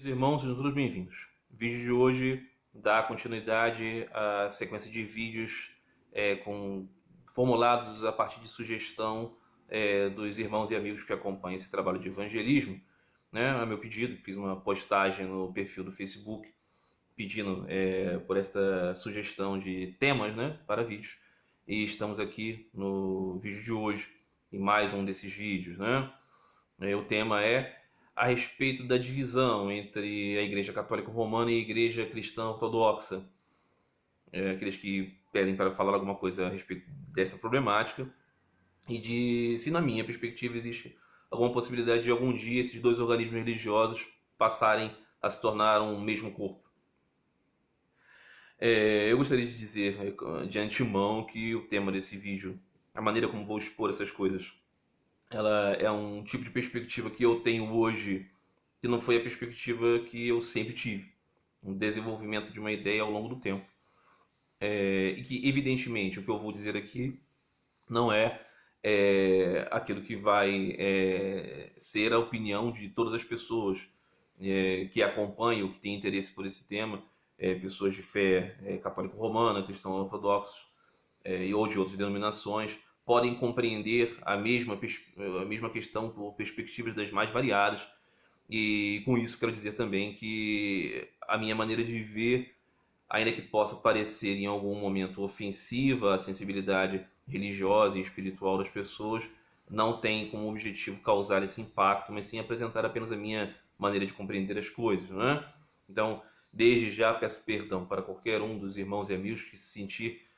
Irmãos, sejam todos bem-vindos. O vídeo de hoje dá continuidade à sequência de vídeos formulados a partir de sugestão dos irmãos e amigos que acompanham esse trabalho de evangelismo. Né? A meu pedido, fiz uma postagem no perfil do Facebook pedindo por esta sugestão de temas, né, para vídeos. E estamos aqui no vídeo de hoje, em mais um desses vídeos. Né? O tema é a respeito da divisão entre a Igreja Católica Romana e a Igreja Cristã Ortodoxa. Aqueles que pedem para falar alguma coisa a respeito dessa problemática e de se, na minha perspectiva, existe alguma possibilidade de algum dia esses dois organismos religiosos passarem a se tornar um mesmo corpo. Eu gostaria de dizer de antemão que o tema desse vídeo, a maneira como vou expor essas coisas, ela é um tipo de perspectiva que eu tenho hoje que não foi a perspectiva que eu sempre tive. Um desenvolvimento de uma ideia ao longo do tempo. E que, evidentemente, o que eu vou dizer aqui não é aquilo que vai ser a opinião de todas as pessoas que acompanham, que têm interesse por esse tema, pessoas de fé católico-romana, cristão ortodoxos ou de outras denominações, podem compreender a mesma questão por perspectivas das mais variadas. E com isso quero dizer também que a minha maneira de ver, ainda que possa parecer em algum momento ofensiva à sensibilidade religiosa e espiritual das pessoas, não tem como objetivo causar esse impacto, mas sim apresentar apenas a minha maneira de compreender as coisas. Não é? Então, desde já peço perdão para qualquer um dos irmãos e amigos que se sentir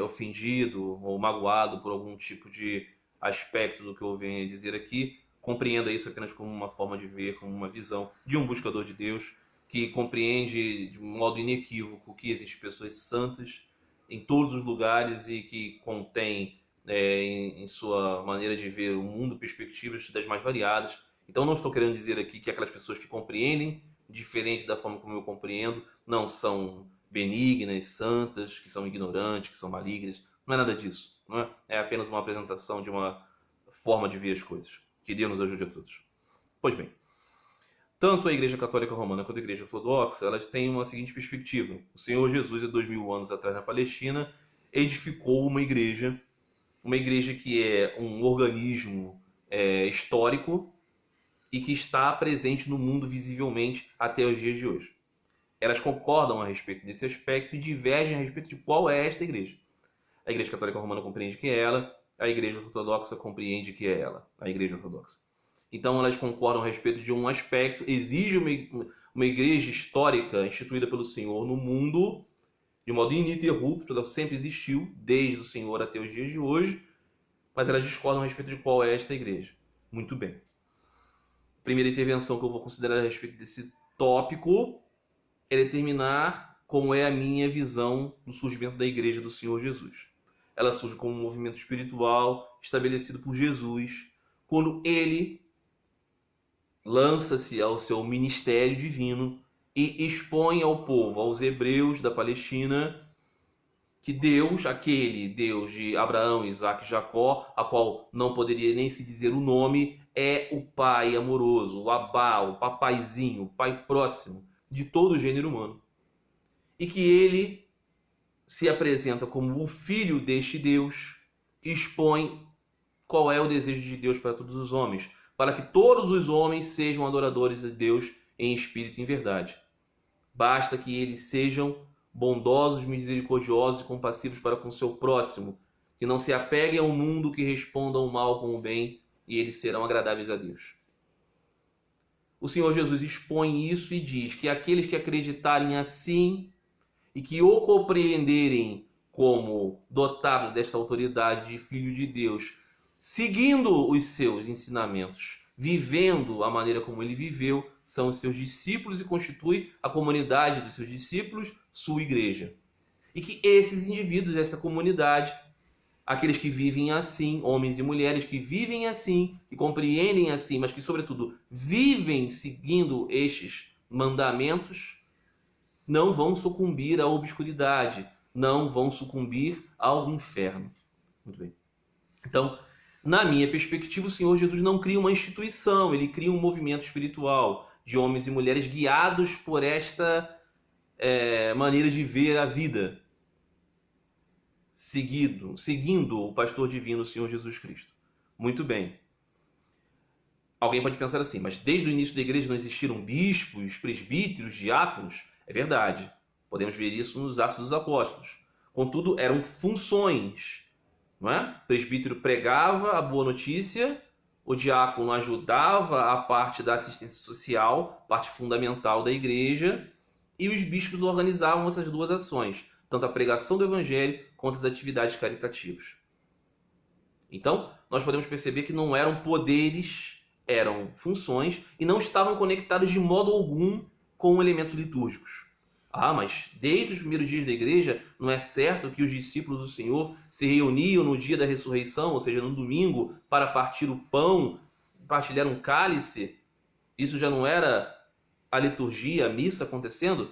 ofendido ou magoado por algum tipo de aspecto do que eu venho dizer aqui. Compreenda isso apenas como uma forma de ver, como uma visão de um buscador de Deus que compreende de modo inequívoco que existem pessoas santas em todos os lugares e que contém em sua maneira de ver o mundo perspectivas das mais variadas. Então não estou querendo dizer aqui que aquelas pessoas que compreendem diferente da forma como eu compreendo não são benignas, santas, que são ignorantes, que são malignas. Não é nada disso. Não é? É apenas uma apresentação de uma forma de ver as coisas. Que Deus nos ajude a todos. Pois bem, tanto a Igreja Católica Romana quanto a Igreja Ortodoxa, elas têm uma seguinte perspectiva. O Senhor Jesus, há 2000 anos atrás na Palestina, edificou uma igreja que é um organismo histórico e que está presente no mundo visivelmente até os dias de hoje. Elas concordam a respeito desse aspecto e divergem a respeito de qual é esta igreja. A Igreja Católica Romana compreende que é ela, a Igreja Ortodoxa compreende que é ela, a Igreja Ortodoxa. Então elas concordam a respeito de um aspecto, exige uma igreja histórica instituída pelo Senhor no mundo, de modo ininterrupto, ela sempre existiu, desde o Senhor até os dias de hoje, mas elas discordam a respeito de qual é esta igreja. Muito bem. Primeira intervenção que eu vou considerar a respeito desse tópico é determinar como é a minha visão do surgimento da Igreja do Senhor Jesus. Ela surge como um movimento espiritual estabelecido por Jesus, quando ele lança-se ao seu ministério divino e expõe ao povo, aos hebreus da Palestina, que Deus, aquele Deus de Abraão, Isaac e Jacó, a qual não poderia nem se dizer o nome, é o Pai amoroso, o Abá, o papaizinho, o Pai próximo de todo o gênero humano. E que ele se apresenta como o filho deste Deus, que expõe qual é o desejo de Deus para todos os homens, para que todos os homens sejam adoradores de Deus em espírito e em verdade. Basta que eles sejam bondosos, misericordiosos e compassivos para com o seu próximo, que não se apeguem ao mundo, que respondam o mal com o bem, e eles serão agradáveis a Deus. O Senhor Jesus expõe isso e diz que aqueles que acreditarem assim e que o compreenderem como dotado desta autoridade de Filho de Deus, seguindo os seus ensinamentos, vivendo a maneira como ele viveu, são os seus discípulos e constitui a comunidade dos seus discípulos, sua igreja. E que esses indivíduos, essa comunidade, aqueles que vivem assim, homens e mulheres que vivem assim, que compreendem assim, mas que, sobretudo, vivem seguindo estes mandamentos, não vão sucumbir à obscuridade, não vão sucumbir ao inferno. Muito bem. Então, na minha perspectiva, o Senhor Jesus não cria uma instituição, ele cria um movimento espiritual de homens e mulheres guiados por esta maneira de ver a vida, seguindo o pastor divino, o Senhor Jesus Cristo. Muito bem. Alguém pode pensar assim, mas desde o início da igreja não existiram bispos, presbíteros, diáconos? É verdade. Podemos ver isso nos Atos dos Apóstolos. Contudo, eram funções, não é? O presbítero pregava a boa notícia, o diácono ajudava a parte da assistência social, parte fundamental da igreja, e os bispos organizavam essas duas ações, tanto a pregação do evangelho quanto as atividades caritativas. Então, nós podemos perceber que não eram poderes, eram funções, e não estavam conectados de modo algum com elementos litúrgicos. Ah, mas desde os primeiros dias da igreja, não é certo que os discípulos do Senhor se reuniam no dia da ressurreição, ou seja, no domingo, para partir o pão, partilhar um cálice? Isso já não era a liturgia, a missa acontecendo?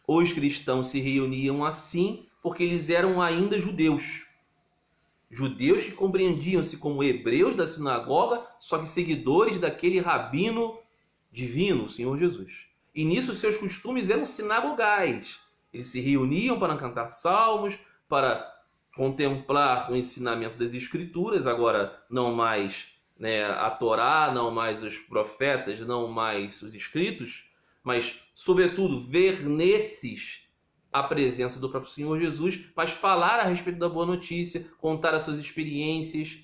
Os cristãos se reuniam assim porque eles eram ainda judeus. Judeus que compreendiam-se como hebreus da sinagoga, só que seguidores daquele rabino divino, o Senhor Jesus. E nisso seus costumes eram sinagogais. Eles se reuniam para cantar salmos, para contemplar o ensinamento das Escrituras, agora não mais a Torá, não mais os profetas, não mais os escritos, mas, sobretudo, ver nesses a presença do próprio Senhor Jesus, mas falar a respeito da boa notícia, contar as suas experiências,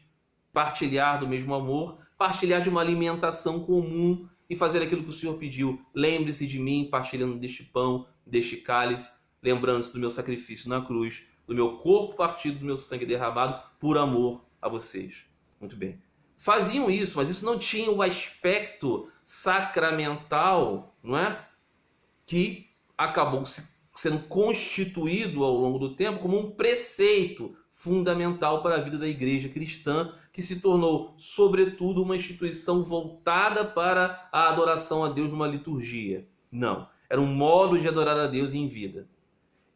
partilhar do mesmo amor, partilhar de uma alimentação comum e fazer aquilo que o Senhor pediu. Lembre-se de mim, partilhando deste pão, deste cálice, lembrando-se do meu sacrifício na cruz, do meu corpo partido, do meu sangue derramado, por amor a vocês. Muito bem. Faziam isso, mas isso não tinha o aspecto sacramental, não é? Que acabou sendo constituído ao longo do tempo como um preceito fundamental para a vida da igreja cristã, que se tornou, sobretudo, uma instituição voltada para a adoração a Deus numa liturgia. Não, era um modo de adorar a Deus em vida.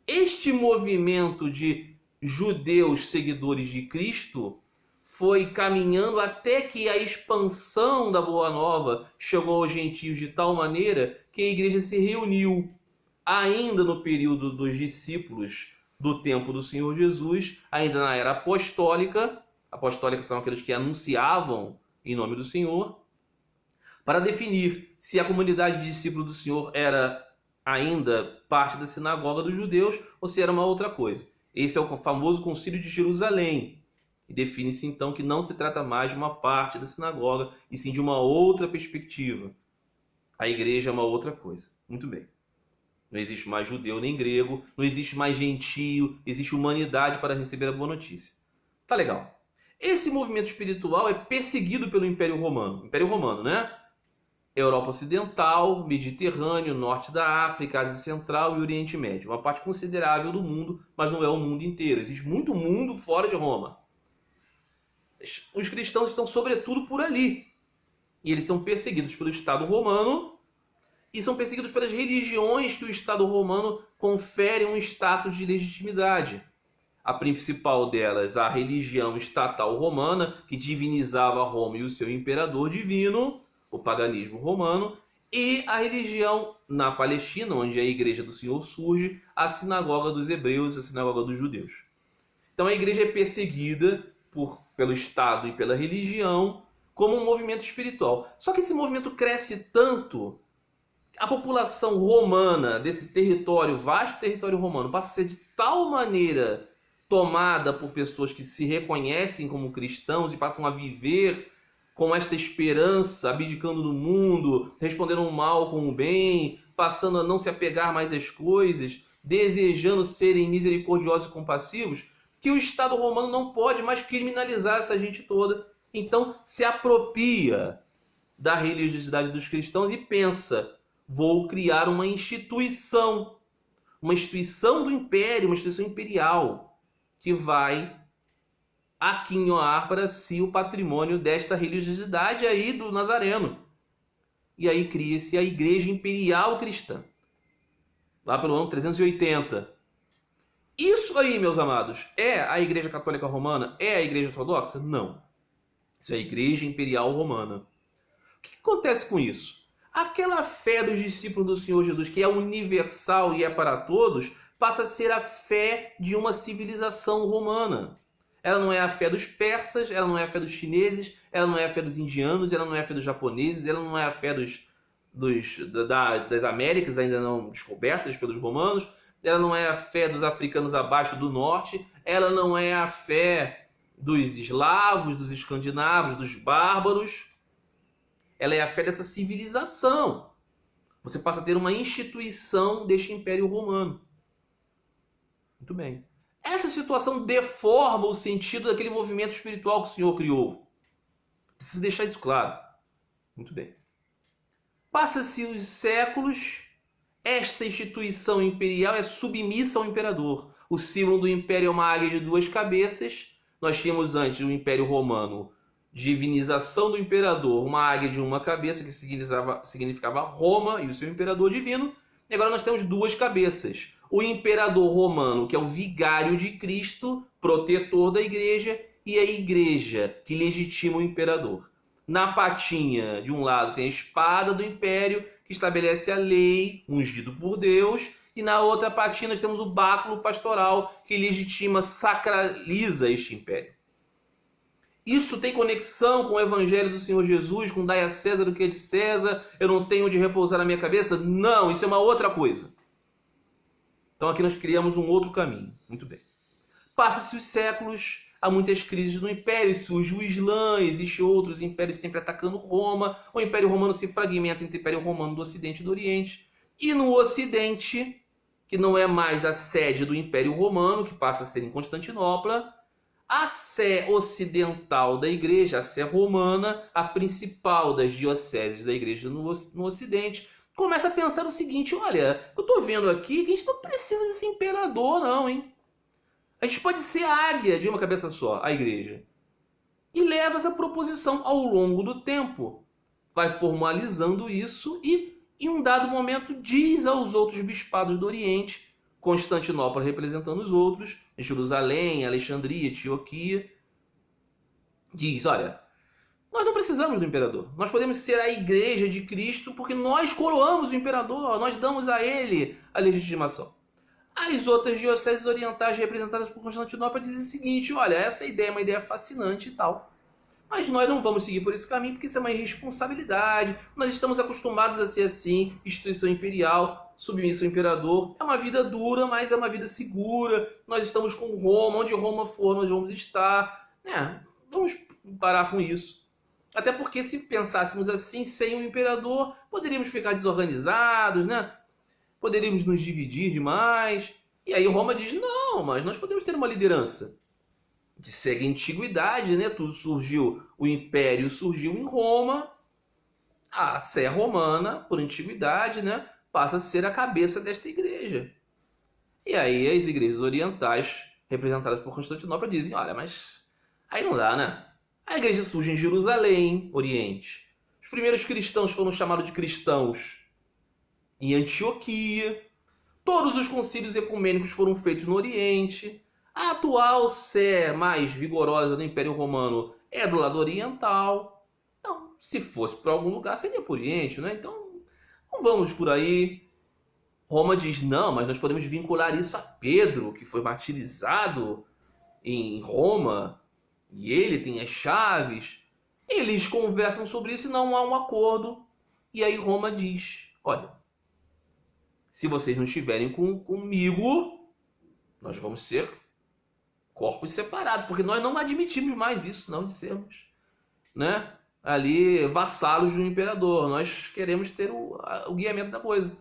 Este movimento de judeus seguidores de Cristo foi caminhando até que a expansão da Boa Nova chegou aos gentios de tal maneira que a igreja se reuniu ainda no período dos discípulos do tempo do Senhor Jesus, ainda na era apostólica. Apostólicos são aqueles que anunciavam em nome do Senhor, para definir se a comunidade de discípulos do Senhor era ainda parte da sinagoga dos judeus ou se era uma outra coisa. Esse é o famoso Concílio de Jerusalém. E define-se então que não se trata mais de uma parte da sinagoga, e sim de uma outra perspectiva. A igreja é uma outra coisa. Muito bem. Não existe mais judeu nem grego, não existe mais gentio, existe humanidade para receber a boa notícia. Tá legal. Esse movimento espiritual é perseguido pelo Império Romano. Império Romano, né? Europa Ocidental, Mediterrâneo, Norte da África, Ásia Central e Oriente Médio. Uma parte considerável do mundo, mas não é o mundo inteiro. Existe muito mundo fora de Roma. Os cristãos estão sobretudo por ali. E eles são perseguidos pelo Estado romano e são perseguidos pelas religiões que o Estado romano confere um status de legitimidade. A principal delas, a religião estatal romana, que divinizava Roma e o seu imperador divino, o paganismo romano, e a religião na Palestina, onde a Igreja do Senhor surge, a sinagoga dos hebreus, a sinagoga dos judeus. Então a igreja é perseguida pelo Estado e pela religião como um movimento espiritual. Só que esse movimento cresce tanto, a população romana desse território, vasto território romano, passa a ser de tal maneira tomada por pessoas que se reconhecem como cristãos e passam a viver com esta esperança, abdicando do mundo, respondendo o mal com o bem, passando a não se apegar mais às coisas, desejando serem misericordiosos e compassivos, que o Estado romano não pode mais criminalizar essa gente toda. Então se apropria da religiosidade dos cristãos e pensa: vou criar uma instituição do império, uma instituição imperial, que vai aquinhoar para si o patrimônio desta religiosidade aí do Nazareno. E aí cria-se a Igreja Imperial Cristã, lá pelo ano 380. Isso aí, meus amados, é a Igreja Católica Romana? É a Igreja Ortodoxa? Não. Isso é a Igreja Imperial Romana. O que acontece com isso? aquela fé dos discípulos do Senhor Jesus, que é universal e é para todos, passa a ser a fé de uma civilização romana. Ela não é a fé dos persas, ela não é a fé dos chineses, ela não é a fé dos indianos, ela não é a fé dos japoneses, ela não é a fé das Américas, ainda não descobertas pelos romanos, ela não é a fé dos africanos abaixo do norte, ela não é a fé dos eslavos, dos escandinavos, dos bárbaros. Ela é a fé dessa civilização. Você passa a ter uma instituição deste Império Romano. Muito bem. Essa situação deforma o sentido daquele movimento espiritual que o Senhor criou. Preciso deixar isso claro. Muito bem. Passa-se os séculos, esta instituição imperial é submissa ao imperador. O símbolo do império é uma águia de duas cabeças. Nós tínhamos antes o Império Romano, divinização do imperador, uma águia de uma cabeça, que significava Roma e o seu imperador divino. E agora nós temos duas cabeças. O imperador romano, que é o vigário de Cristo, protetor da igreja, e a igreja, que legitima o imperador. Na patinha, de um lado, tem a espada do império, que estabelece a lei, ungido por Deus, e na outra patinha nós temos o báculo pastoral, que legitima, sacraliza este império. Isso tem conexão com o evangelho do Senhor Jesus, com dai a César o que é de César, eu não tenho onde repousar na minha cabeça? Não, isso é uma outra coisa. Então aqui nós criamos um outro caminho. Muito bem. Passa-se os séculos, há muitas crises no império, surge o Islã, existem outros impérios sempre atacando Roma, o Império Romano se fragmenta entre o Império Romano do Ocidente e do Oriente, e no Ocidente, que não é mais a sede do Império Romano, que passa a ser em Constantinopla, a sé ocidental da igreja, a sé romana, a principal das dioceses da igreja no Ocidente, começa a pensar o seguinte: olha, eu estou vendo aqui que a gente não precisa desse imperador não, hein? A gente pode ser águia de uma cabeça só, a igreja. E leva essa proposição ao longo do tempo. Vai formalizando isso e, em um dado momento, diz aos outros bispados do Oriente, Constantinopla representando os outros, Jerusalém, Alexandria, Antioquia, diz: olha, nós não precisamos do imperador. Nós podemos ser a igreja de Cristo porque nós coroamos o imperador, nós damos a ele a legitimação. As outras dioceses orientais representadas por Constantinopla dizem o seguinte: olha, essa ideia é uma ideia fascinante e tal, mas nós não vamos seguir por esse caminho porque isso é uma irresponsabilidade. Nós estamos acostumados a ser assim, instituição imperial, submissa ao imperador. É uma vida dura, mas é uma vida segura. Nós estamos com Roma, onde Roma for, nós vamos estar. Vamos parar com isso. Até porque se pensássemos assim, sem o imperador, poderíamos ficar desorganizados, né? Poderíamos nos dividir demais. E aí Roma diz: não, mas nós podemos ter uma liderança. Que segue a antiguidade, né? Tudo surgiu, o império surgiu em Roma, a sé romana, por antiguidade, né? Passa a ser a cabeça desta igreja. E aí as igrejas orientais, representadas por Constantinopla, dizem: olha, mas aí não dá, né? A igreja surge em Jerusalém, Oriente. Os primeiros cristãos foram chamados de cristãos em Antioquia. Todos os concílios ecumênicos foram feitos no Oriente. A atual sé mais vigorosa do Império Romano é do lado oriental. Então, se fosse para algum lugar, seria para o Oriente, né? Então, não vamos por aí. Roma diz: não, mas nós podemos vincular isso a Pedro, que foi martirizado em Roma, e ele tem as chaves. Eles conversam sobre isso e não há um acordo. E aí Roma diz: olha, se vocês não estiverem comigo, nós vamos ser corpos separados, porque nós não admitimos mais isso, não, de sermos, né, ali vassalos do imperador. Nós queremos ter o guiamento da coisa.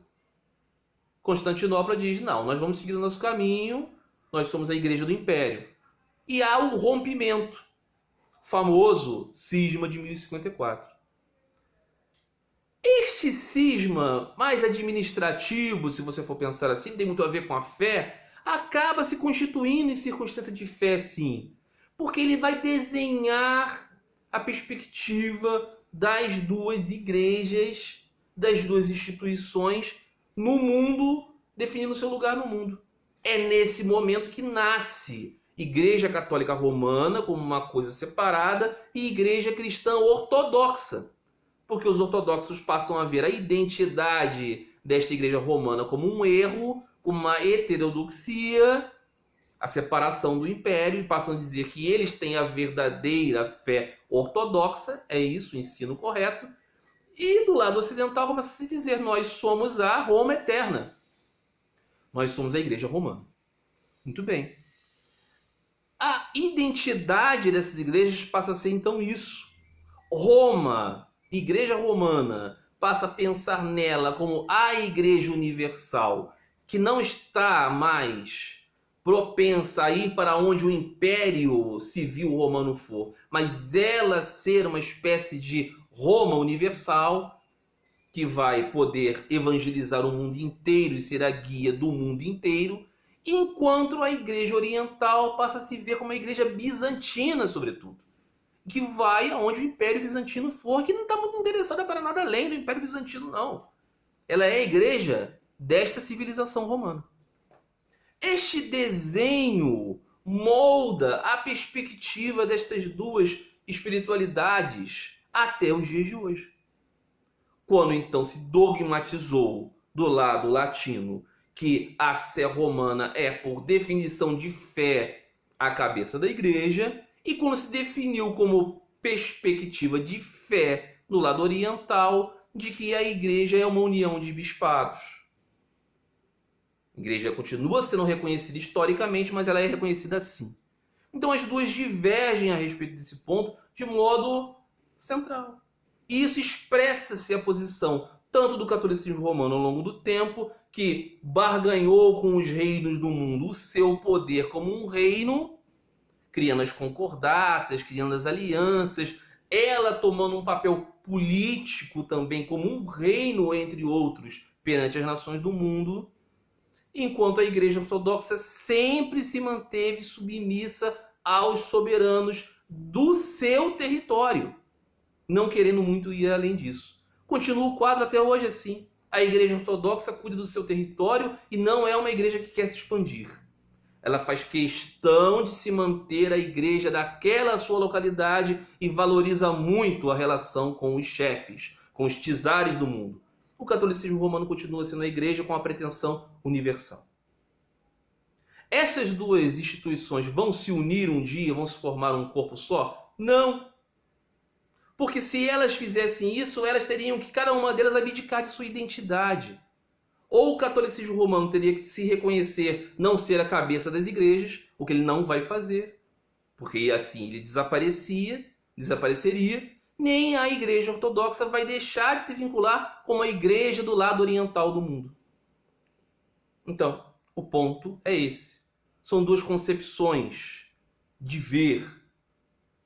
Constantinopla diz: não, nós vamos seguir o nosso caminho, nós somos a igreja do império. E há o rompimento, famoso cisma de 1054. Este cisma mais administrativo, se você for pensar assim, tem muito a ver com a fé, acaba se constituindo em circunstância de fé, sim. Porque ele vai desenhar a perspectiva das duas igrejas, das duas instituições no mundo, definindo seu lugar no mundo. É nesse momento que nasce Igreja Católica Romana como uma coisa separada e Igreja Cristã Ortodoxa porque os ortodoxos passam a ver a identidade desta igreja romana como um erro, como uma heterodoxia, a separação do império, e passam a dizer que eles têm a verdadeira fé ortodoxa, é isso, o ensino correto, e do lado ocidental começa a se dizer, nós somos a Roma eterna, nós somos a igreja romana. Muito bem. A identidade dessas igrejas passa a ser então isso. Roma, igreja romana, passa a pensar nela como a igreja universal, que não está mais propensa a ir para onde o império civil romano for, mas ela ser uma espécie de Roma universal, que vai poder evangelizar o mundo inteiro e ser a guia do mundo inteiro, enquanto a igreja oriental passa a se ver como a igreja bizantina, sobretudo, que vai aonde o Império Bizantino for, que não está muito interessada para nada além do Império Bizantino, não. Ela é a igreja desta civilização romana. Este desenho molda a perspectiva destas duas espiritualidades até os dias de hoje. Quando então se dogmatizou do lado latino que a sé romana é, por definição de fé, a cabeça da igreja, e quando se definiu como perspectiva de fé no lado oriental, de que a igreja é uma união de bispados. A igreja continua sendo reconhecida historicamente, mas ela é reconhecida assim. Então as duas divergem a respeito desse ponto de modo central. E isso expressa-se a posição tanto do catolicismo romano ao longo do tempo, que barganhou com os reinos do mundo o seu poder como um reino, criando as concordatas, criando as alianças, ela tomando um papel político também como um reino, entre outros, perante as nações do mundo, enquanto a Igreja Ortodoxa sempre se manteve submissa aos soberanos do seu território, não querendo muito ir além disso. Continua o quadro até hoje assim. A Igreja Ortodoxa cuida do seu território e não é uma igreja que quer se expandir. Ela faz questão de se manter a igreja daquela sua localidade e valoriza muito a relação com os chefes, com os czares do mundo. O catolicismo romano continua sendo a igreja com a pretensão universal. Essas duas instituições vão se unir um dia, vão se formar um corpo só? Não. Porque se elas fizessem isso, elas teriam que, cada uma delas, abdicar de sua identidade. Ou o catolicismo romano teria que se reconhecer não ser a cabeça das igrejas, o que ele não vai fazer, porque assim ele desapareceria, nem a igreja ortodoxa vai deixar de se vincular com a igreja do lado oriental do mundo. Então, o ponto é esse. São duas concepções de ver